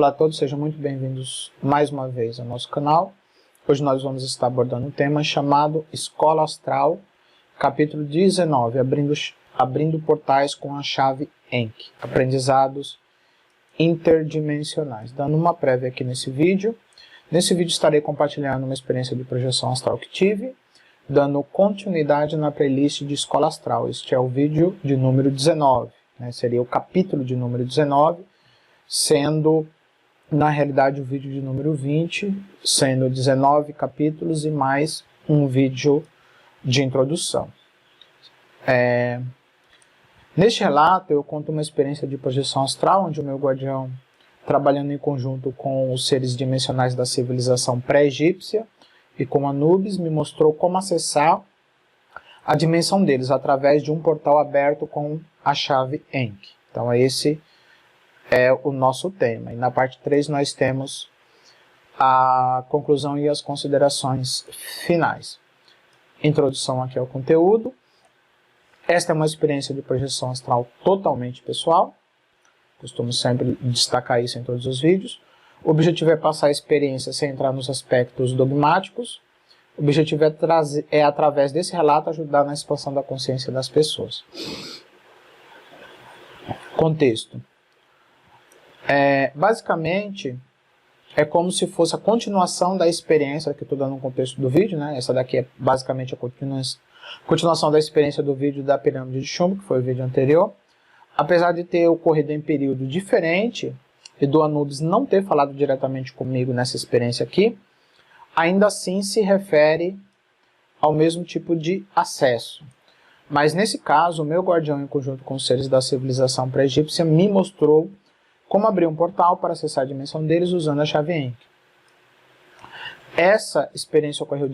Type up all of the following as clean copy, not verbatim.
Olá a todos, sejam muito bem-vindos mais uma vez ao nosso canal. Hoje nós vamos estar abordando um tema chamado Escola Astral, capítulo 19, abrindo portais com a chave Enki, aprendizados interdimensionais. Dando uma prévia aqui nesse vídeo. Nesse vídeo estarei compartilhando uma experiência de projeção astral que tive, dando continuidade na playlist de Escola Astral. Este é o vídeo de número 19, né? Seria o capítulo de número 19, sendo na realidade o vídeo de número 20, sendo 19 capítulos e mais um vídeo de introdução. Neste relato eu conto uma experiência de projeção astral, onde o meu guardião, trabalhando em conjunto com os seres dimensionais da civilização pré-egípcia e com Anubis, me mostrou como acessar a dimensão deles através de um portal aberto com a chave Enki. Então esse é o nosso tema. E na parte 3 nós temos a conclusão e as considerações finais. Introdução aqui ao conteúdo. Esta é uma experiência de projeção astral totalmente pessoal. Costumo sempre destacar isso em todos os vídeos. O objetivo é passar a experiência sem entrar nos aspectos dogmáticos. O objetivo é através desse relato, ajudar na expansão da consciência das pessoas. Contexto. Basicamente, é como se fosse a continuação da experiência, que estou dando um contexto do vídeo, né? Essa daqui é basicamente a continuação da experiência do vídeo da pirâmide de chumbo, que foi o vídeo anterior. Apesar de ter ocorrido em período diferente, e do Anubis não ter falado diretamente comigo nessa experiência aqui, ainda assim se refere ao mesmo tipo de acesso. Mas nesse caso, o meu guardião, em conjunto com os seres da civilização pré-egípcia, me mostrou como abrir um portal para acessar a dimensão deles usando a chave Enki. Essa experiência ocorreu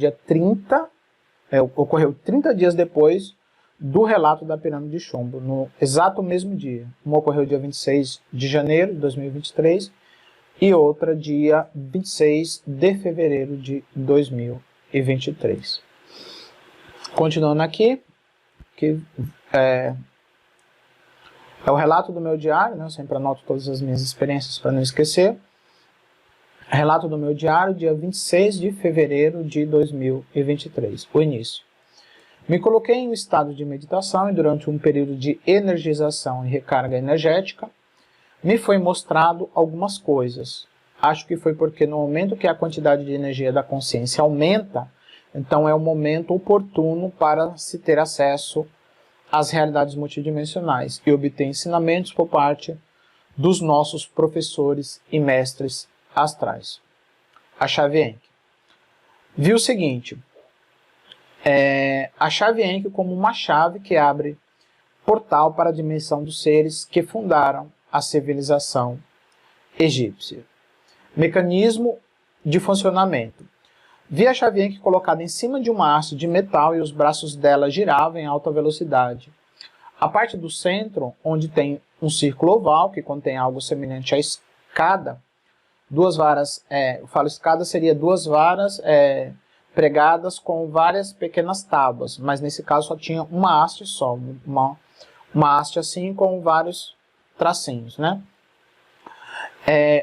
ocorreu 30 dias depois do relato da pirâmide de chumbo, no exato mesmo dia. Uma ocorreu dia 26 de janeiro de 2023 e outra dia 26 de fevereiro de 2023. Continuando aqui, que é o relato do meu diário, né? Eu sempre anoto todas as minhas experiências para não esquecer. Relato do meu diário, dia 26 de fevereiro de 2023, o início. Me coloquei em um estado de meditação e durante um período de energização e recarga energética, me foi mostrado algumas coisas. Acho que foi porque no momento que a quantidade de energia da consciência aumenta, então é o momento oportuno para se ter acesso às realidades multidimensionais e obter ensinamentos por parte dos nossos professores e mestres astrais. A chave Enki. Vi o seguinte, a chave Enki como uma chave que abre portal para a dimensão dos seres que fundaram a civilização egípcia. Mecanismo de funcionamento. Vi a chave Enki colocada em cima de uma haste de metal e os braços dela giravam em alta velocidade. A parte do centro, onde tem um círculo oval, que contém algo semelhante à escada, duas varas, eu falo escada, seria duas varas pregadas com várias pequenas tábuas, mas nesse caso só tinha uma haste só, uma haste assim com vários tracinhos, né?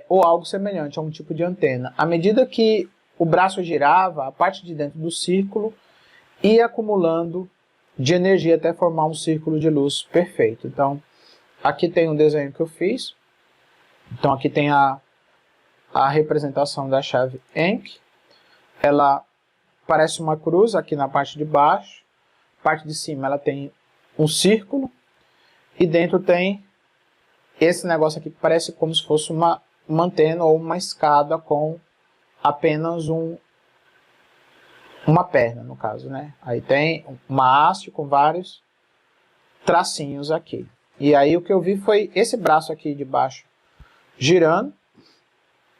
Ou algo semelhante a um tipo de antena. À medida que o braço girava, a parte de dentro do círculo ia acumulando de energia até formar um círculo de luz perfeito. Então, aqui tem um desenho que eu fiz. Então, aqui tem a representação da chave Enki. Ela parece uma cruz aqui na parte de baixo. A parte de cima ela tem um círculo. E dentro tem esse negócio aqui que parece como se fosse uma antena ou uma escada com apenas uma perna, no caso, né? Aí tem uma haste com vários tracinhos aqui. E aí o que eu vi foi esse braço aqui de baixo girando.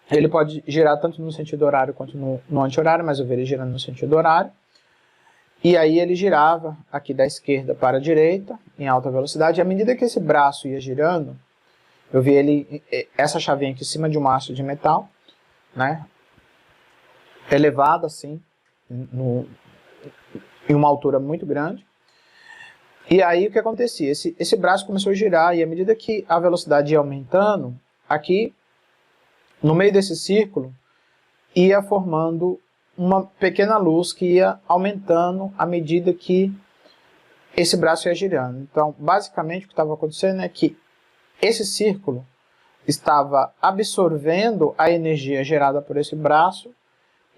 Ele pode girar tanto no sentido horário quanto no anti-horário, mas eu vi ele girando no sentido horário. E aí ele girava aqui da esquerda para a direita, em alta velocidade. E à medida que esse braço ia girando, eu vi essa chavinha aqui em cima de uma haste de metal, né? Elevada assim, em uma altura muito grande. E aí o que acontecia? Esse braço começou a girar e à medida que a velocidade ia aumentando, aqui no meio desse círculo, ia formando uma pequena luz que ia aumentando à medida que esse braço ia girando. Então, basicamente, o que estava acontecendo é que esse círculo estava absorvendo a energia gerada por esse braço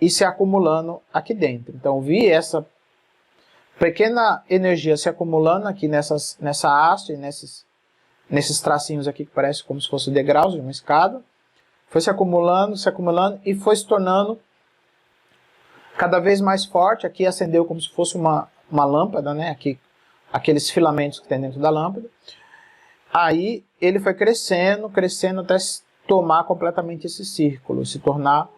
e se acumulando aqui dentro. Então, vi essa pequena energia se acumulando aqui nessa haste, nesses tracinhos aqui que parecem como se fossem degraus de uma escada. Foi se acumulando e foi se tornando cada vez mais forte. Aqui acendeu como se fosse uma lâmpada, né? Aqui, aqueles filamentos que tem dentro da lâmpada. Aí ele foi crescendo até tomar completamente esse círculo, se tornar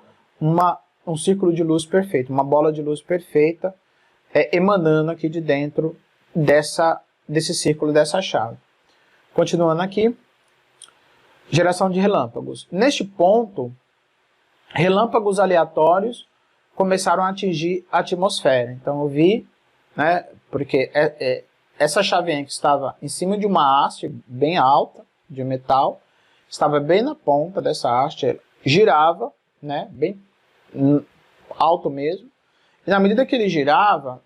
um círculo de luz perfeito, uma bola de luz perfeita, emanando aqui de dentro desse círculo, dessa chave. Continuando aqui, geração de relâmpagos. Neste ponto, relâmpagos aleatórios começaram a atingir a atmosfera. Então eu vi, né, porque essa chavinha que estava em cima de uma haste bem alta, de metal, estava bem na ponta dessa haste, girava, né, bem alto mesmo, e na medida que ele girava,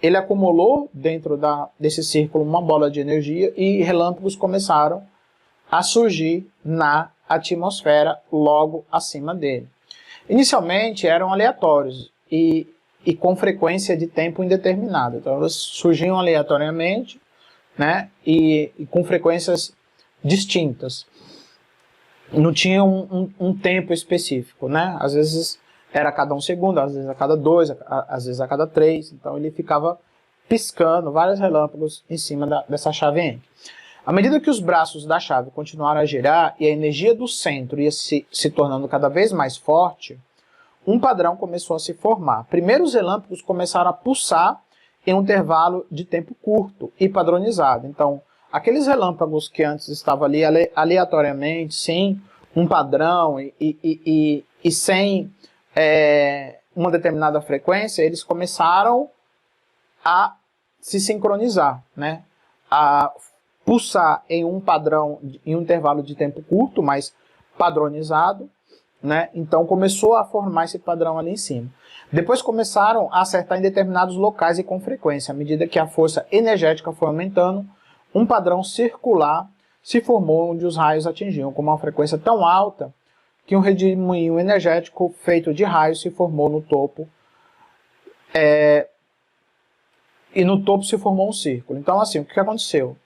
ele acumulou dentro desse círculo uma bola de energia e relâmpagos começaram a surgir na atmosfera logo acima dele. Inicialmente eram aleatórios e com frequência de tempo indeterminado. Então elas surgiam aleatoriamente, né, e com frequências distintas. Não tinha um tempo específico, né? Às vezes era a cada 1 segundo, às vezes a cada 2, às vezes a cada 3. Então ele ficava piscando vários relâmpagos em cima dessa chave Encke. À medida que os braços da chave continuaram a girar e a energia do centro ia se tornando cada vez mais forte, um padrão começou a se formar. Primeiro os relâmpagos começaram a pulsar em um intervalo de tempo curto e padronizado. Então, aqueles relâmpagos que antes estavam ali aleatoriamente, sem um padrão e sem uma determinada frequência, eles começaram a se sincronizar, né? A pulsar em um padrão, em um intervalo de tempo curto, mas padronizado, né? Então começou a formar esse padrão ali em cima. Depois começaram a acertar em determinados locais e com frequência. À medida que a força energética foi aumentando, um padrão circular se formou onde os raios atingiam com uma frequência tão alta que um redemoinho energético feito de raios se formou no topo, e no topo se formou um círculo. Então assim, o que aconteceu?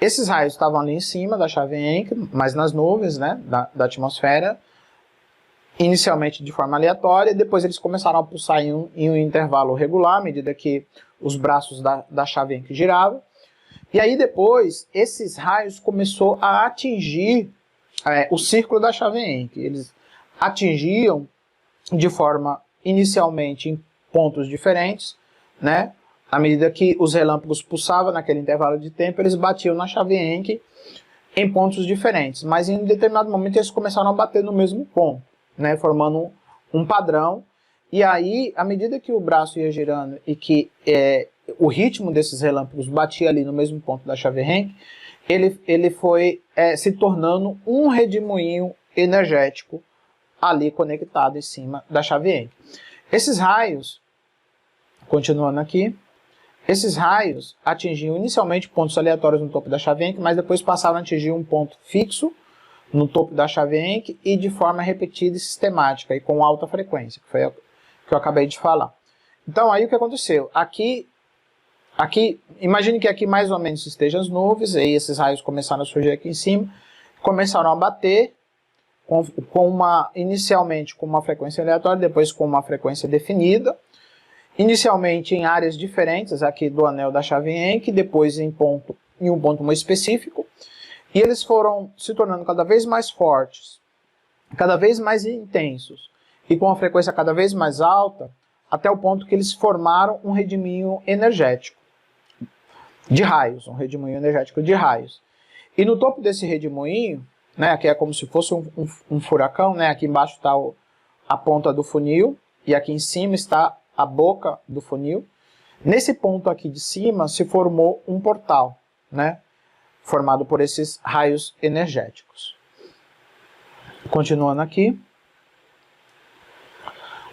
Esses raios estavam ali em cima da chave Encke, mas nas nuvens, né, da atmosfera, inicialmente de forma aleatória, depois eles começaram a pulsar em um intervalo regular, à medida que os braços da chave Encke giravam. E aí depois, esses raios começaram a atingir o círculo da chave Encke. Eles atingiam de forma, inicialmente, em pontos diferentes, né? À medida que os relâmpagos pulsavam naquele intervalo de tempo, eles batiam na chave Encke em pontos diferentes. Mas em um determinado momento eles começaram a bater no mesmo ponto, né, formando um padrão. E aí, à medida que o braço ia girando e que o ritmo desses relâmpagos batia ali no mesmo ponto da chave Encke, ele foi se tornando um redemoinho energético ali conectado em cima da chave Encke. Esses raios, continuando aqui, esses raios atingiam inicialmente pontos aleatórios no topo da chave Encke, mas depois passaram a atingir um ponto fixo no topo da chave Encke e de forma repetida e sistemática e com alta frequência, que foi o que eu acabei de falar. Então aí o que aconteceu? Aqui, imagine que aqui mais ou menos estejam as nuvens, e esses raios começaram a surgir aqui em cima, começaram a bater inicialmente com uma frequência aleatória, depois com uma frequência definida, inicialmente em áreas diferentes aqui do anel da chave Encke, depois em um ponto mais específico, e eles foram se tornando cada vez mais fortes, cada vez mais intensos, e com uma frequência cada vez mais alta, até o ponto que eles formaram um redemoinho energético de raios, um redemoinho energético de raios. E no topo desse redemoinho, né, que é como se fosse um furacão, né, aqui embaixo está a ponta do funil, e aqui em cima está a boca do funil. Nesse ponto aqui de cima se formou um portal, né, formado por esses raios energéticos. Continuando aqui.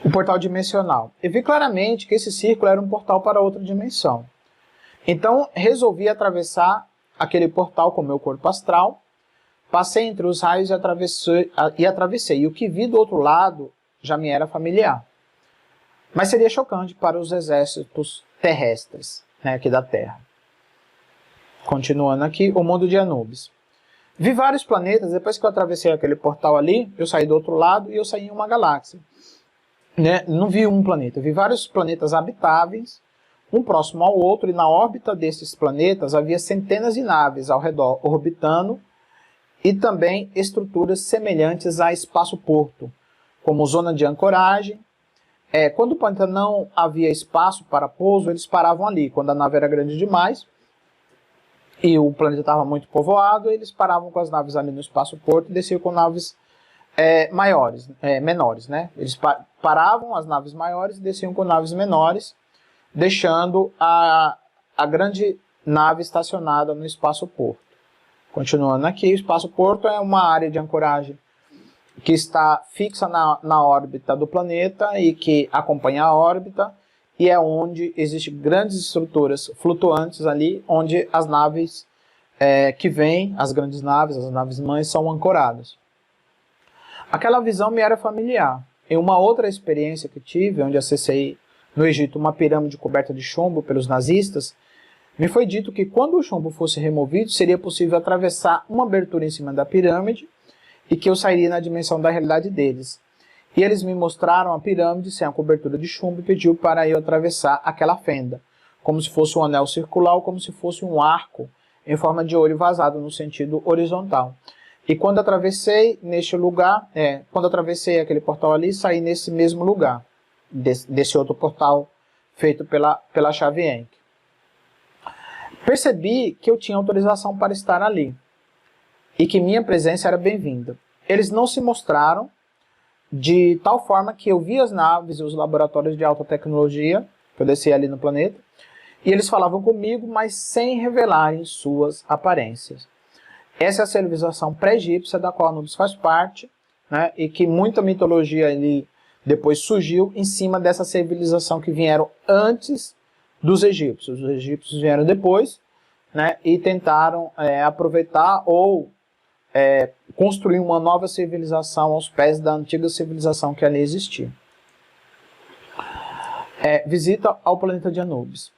O portal dimensional. Eu vi claramente que esse círculo era um portal para outra dimensão. Então, resolvi atravessar aquele portal com o meu corpo astral, passei entre os raios e atravessei. E o que vi do outro lado já me era familiar. Mas seria chocante para os exércitos terrestres, né, aqui da Terra. Continuando aqui, o mundo de Anubis. Vi vários planetas, depois que eu atravessei aquele portal ali, eu saí do outro lado e eu saí em uma galáxia. Né? Não vi um planeta, vi vários planetas habitáveis, um próximo ao outro, e na órbita desses planetas havia centenas de naves ao redor orbitando e também estruturas semelhantes a espaço-porto, como zona de ancoragem. Quando o planeta não havia espaço para pouso, eles paravam ali. Quando a nave era grande demais e o planeta estava muito povoado, eles paravam com as naves ali no espaço-porto e desciam com naves menores, né? Eles paravam as naves maiores e desciam com naves menores, deixando a grande nave estacionada no espaço-porto. Continuando aqui, o espaço-porto é uma área de ancoragem que está fixa na órbita do planeta e que acompanha a órbita, e é onde existem grandes estruturas flutuantes ali, onde as naves que vêm, as grandes naves, as naves mães, são ancoradas. Aquela visão me era familiar. Em uma outra experiência que tive, onde acessei no Egito uma pirâmide coberta de chumbo pelos nazistas, me foi dito que quando o chumbo fosse removido, seria possível atravessar uma abertura em cima da pirâmide e que eu sairia na dimensão da realidade deles. E eles me mostraram a pirâmide sem a cobertura de chumbo e pediu para eu atravessar aquela fenda, como se fosse um anel circular ou como se fosse um arco em forma de olho vazado no sentido horizontal. E quando atravessei neste lugar, quando atravessei aquele portal ali, saí nesse mesmo lugar, desse outro portal feito pela chave Encke. Percebi que eu tinha autorização para estar ali e que minha presença era bem-vinda. Eles não se mostraram de tal forma que eu vi as naves e os laboratórios de alta tecnologia, que eu desci ali no planeta, e eles falavam comigo, mas sem revelarem suas aparências. Essa é a civilização pré-egípcia da qual Anubis faz parte, né, e que muita mitologia ali depois surgiu em cima dessa civilização que vieram antes dos egípcios. Os egípcios vieram depois, né, e tentaram aproveitar ou construir uma nova civilização aos pés da antiga civilização que ali existia. Visita ao planeta de Anubis.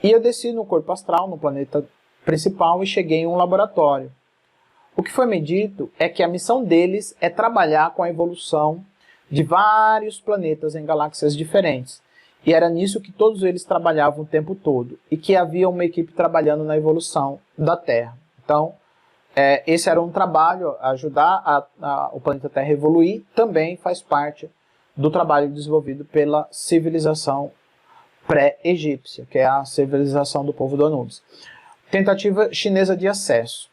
E eu desci no corpo astral, no planeta principal, e cheguei em um laboratório. O que foi me dito é que a missão deles é trabalhar com a evolução de vários planetas em galáxias diferentes. E era nisso que todos eles trabalhavam o tempo todo. E que havia uma equipe trabalhando na evolução da Terra. Então, esse era um trabalho, ajudar o planeta Terra a evoluir, também faz parte do trabalho desenvolvido pela civilização pré-egípcia, que é a civilização do povo do Anubis. Tentativa chinesa de acesso.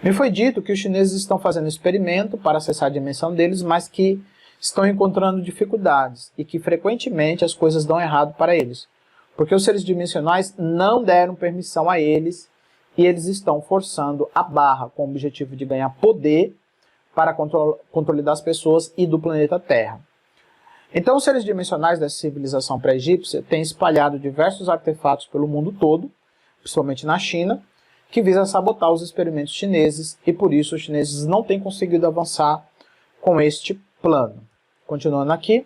Me foi dito que os chineses estão fazendo experimento para acessar a dimensão deles, mas que estão encontrando dificuldades e que frequentemente as coisas dão errado para eles, porque os seres dimensionais não deram permissão a eles e eles estão forçando a barra com o objetivo de ganhar poder para controle das pessoas e do planeta Terra. Então os seres dimensionais dessa civilização pré-egípcia têm espalhado diversos artefatos pelo mundo todo, principalmente na China, que visa sabotar os experimentos chineses, e por isso os chineses não têm conseguido avançar com este plano. Continuando aqui.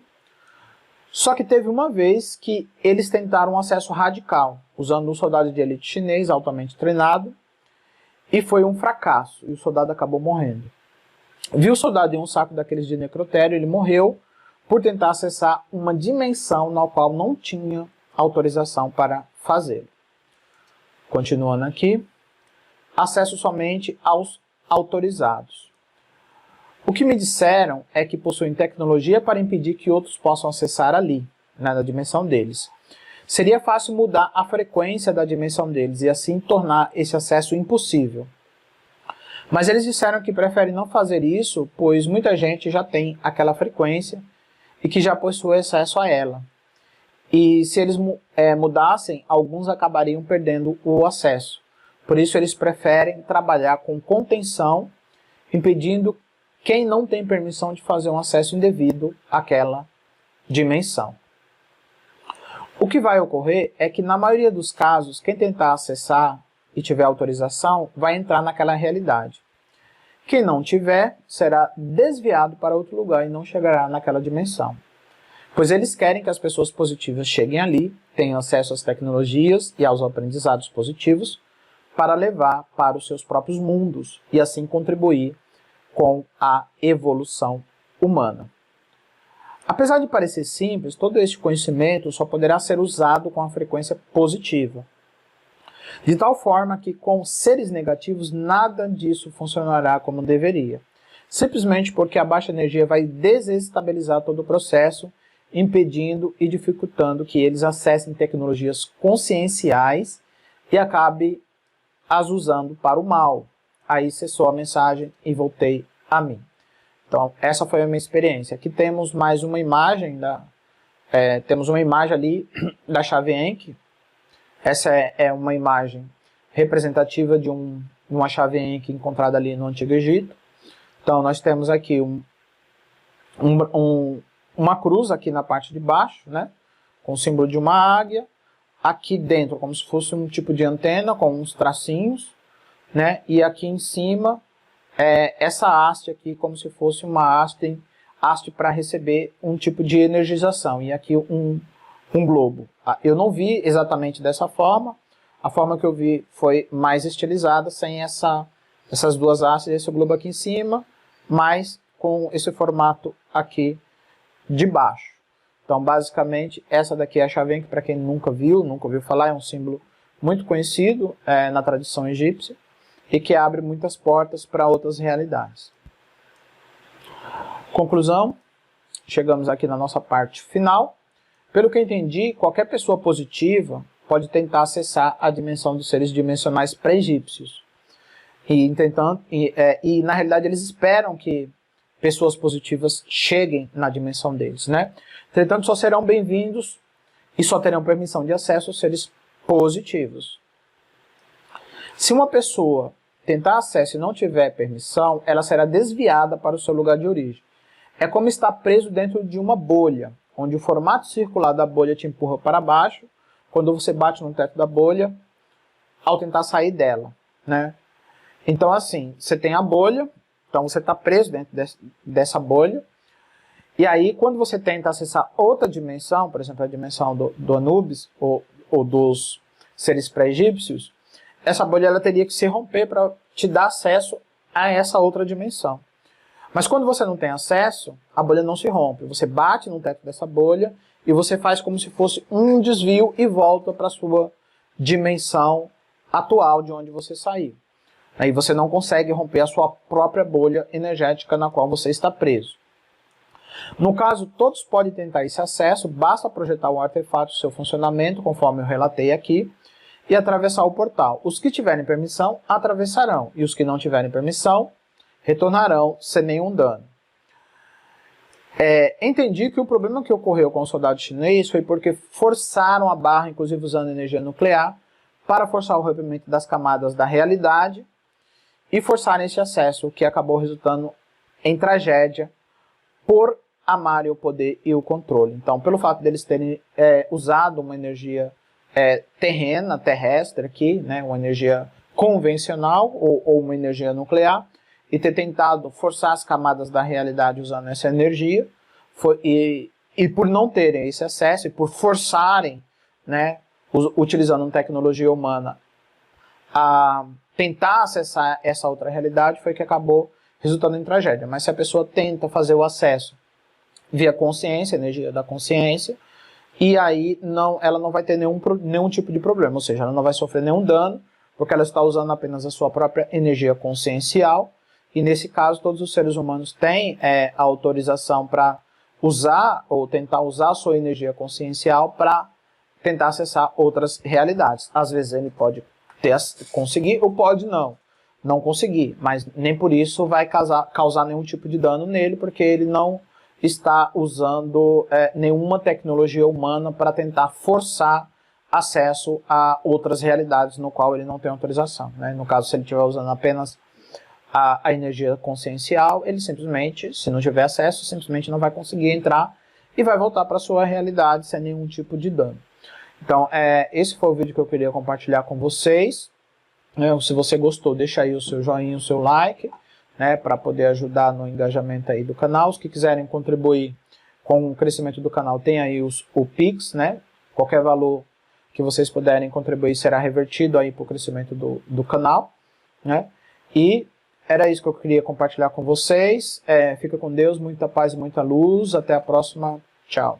Só que teve uma vez que eles tentaram um acesso radical, usando um soldado de elite chinês altamente treinado, e foi um fracasso, e o soldado acabou morrendo. Viu o soldado em um saco daqueles de necrotério, ele morreu por tentar acessar uma dimensão na qual não tinha autorização para fazê-lo. Continuando aqui. Acesso somente aos autorizados. O que me disseram é que possuem tecnologia para impedir que outros possam acessar ali, na dimensão deles. Seria fácil mudar a frequência da dimensão deles e assim tornar esse acesso impossível. Mas eles disseram que preferem não fazer isso, pois muita gente já tem aquela frequência e que já possui acesso a ela. E se eles mudassem, alguns acabariam perdendo o acesso. Por isso eles preferem trabalhar com contenção, impedindo quem não tem permissão de fazer um acesso indevido àquela dimensão. O que vai ocorrer é que, na maioria dos casos, quem tentar acessar e tiver autorização vai entrar naquela realidade. Quem não tiver será desviado para outro lugar e não chegará naquela dimensão. Pois eles querem que as pessoas positivas cheguem ali, tenham acesso às tecnologias e aos aprendizados positivos para levar para os seus próprios mundos e assim contribuir com a evolução humana. Apesar de parecer simples, todo este conhecimento só poderá ser usado com a frequência positiva. De tal forma que com seres negativos nada disso funcionará como deveria. Simplesmente porque a baixa energia vai desestabilizar todo o processo, impedindo e dificultando que eles acessem tecnologias conscienciais e acabe as usando para o mal. Aí cessou a mensagem e voltei a mim. Então, essa foi a minha experiência. Aqui temos mais uma imagem, temos uma imagem ali da chave Enki. Essa é uma imagem representativa de uma chave Enki encontrada ali no Antigo Egito. Então, nós temos aqui uma cruz aqui na parte de baixo, né, com o símbolo de uma águia. Aqui dentro, como se fosse um tipo de antena com uns tracinhos, né, e aqui em cima, essa haste aqui como se fosse uma haste para receber um tipo de energização. E aqui um globo. Eu não vi exatamente dessa forma. A forma que eu vi foi mais estilizada, sem essas duas hastes, esse globo aqui em cima, mas com esse formato aqui de baixo. Então, basicamente, essa daqui é a chave Enki, para quem nunca ouviu falar, é um símbolo muito conhecido na tradição egípcia e que abre muitas portas para outras realidades. Conclusão, chegamos aqui na nossa parte final. Pelo que eu entendi, qualquer pessoa positiva pode tentar acessar a dimensão dos seres dimensionais pré-egípcios. E na realidade eles esperam que pessoas positivas cheguem na dimensão deles, né? Entretanto, só serão bem-vindos e só terão permissão de acesso aos seres positivos. Se uma pessoa tentar acesso e não tiver permissão, ela será desviada para o seu lugar de origem. É como estar preso dentro de uma bolha, onde o formato circular da bolha te empurra para baixo, quando você bate no teto da bolha, ao tentar sair dela, né? Então, assim, você tem a bolha, então você está preso dentro dessa bolha, e aí quando você tenta acessar outra dimensão, por exemplo, a dimensão do Anubis, ou dos seres pré-egípcios, essa bolha ela teria que se romper para te dar acesso a essa outra dimensão. Mas quando você não tem acesso, a bolha não se rompe. Você bate no teto dessa bolha e você faz como se fosse um desvio e volta para a sua dimensão atual de onde você saiu. Aí você não consegue romper a sua própria bolha energética na qual você está preso. No caso, todos podem tentar esse acesso, basta projetar o artefato, seu funcionamento, conforme eu relatei aqui, e atravessar o portal. Os que tiverem permissão, atravessarão, e os que não tiverem permissão, retornarão sem nenhum dano. Entendi que o problema que ocorreu com o soldado chinês foi porque forçaram a barra, inclusive usando energia nuclear, para forçar o rompimento das camadas da realidade e forçar esse acesso, o que acabou resultando em tragédia por amarem o poder e o controle. Então, pelo fato deles terem usado uma energia terrestre aqui, né, uma energia convencional ou uma energia nuclear, e ter tentado forçar as camadas da realidade usando essa energia, e por não terem esse acesso, e por forçarem, né, utilizando tecnologia humana, a tentar acessar essa outra realidade, foi que acabou resultando em tragédia. Mas se a pessoa tenta fazer o acesso via consciência, energia da consciência, e aí ela não vai ter nenhum tipo de problema, ou seja, ela não vai sofrer nenhum dano, porque ela está usando apenas a sua própria energia consciencial, e nesse caso todos os seres humanos têm a autorização para usar ou tentar usar a sua energia consciencial para tentar acessar outras realidades. Às vezes ele pode conseguir ou pode não conseguir, mas nem por isso vai causar nenhum tipo de dano nele, porque ele não está usando nenhuma tecnologia humana para tentar forçar acesso a outras realidades no qual ele não tem autorização, né? No caso, se ele estiver usando apenas a energia consciencial, ele simplesmente, se não tiver acesso, simplesmente não vai conseguir entrar e vai voltar para a sua realidade sem nenhum tipo de dano. Então, esse foi o vídeo que eu queria compartilhar com vocês. Se você gostou, deixa aí o seu joinha, o seu like, né, para poder ajudar no engajamento aí do canal. Os que quiserem contribuir com o crescimento do canal, tem aí o Pix, né? Qualquer valor que vocês puderem contribuir será revertido aí para o crescimento do canal, né? E era isso que eu queria compartilhar com vocês. Fica com Deus, muita paz e muita luz. Até a próxima. Tchau.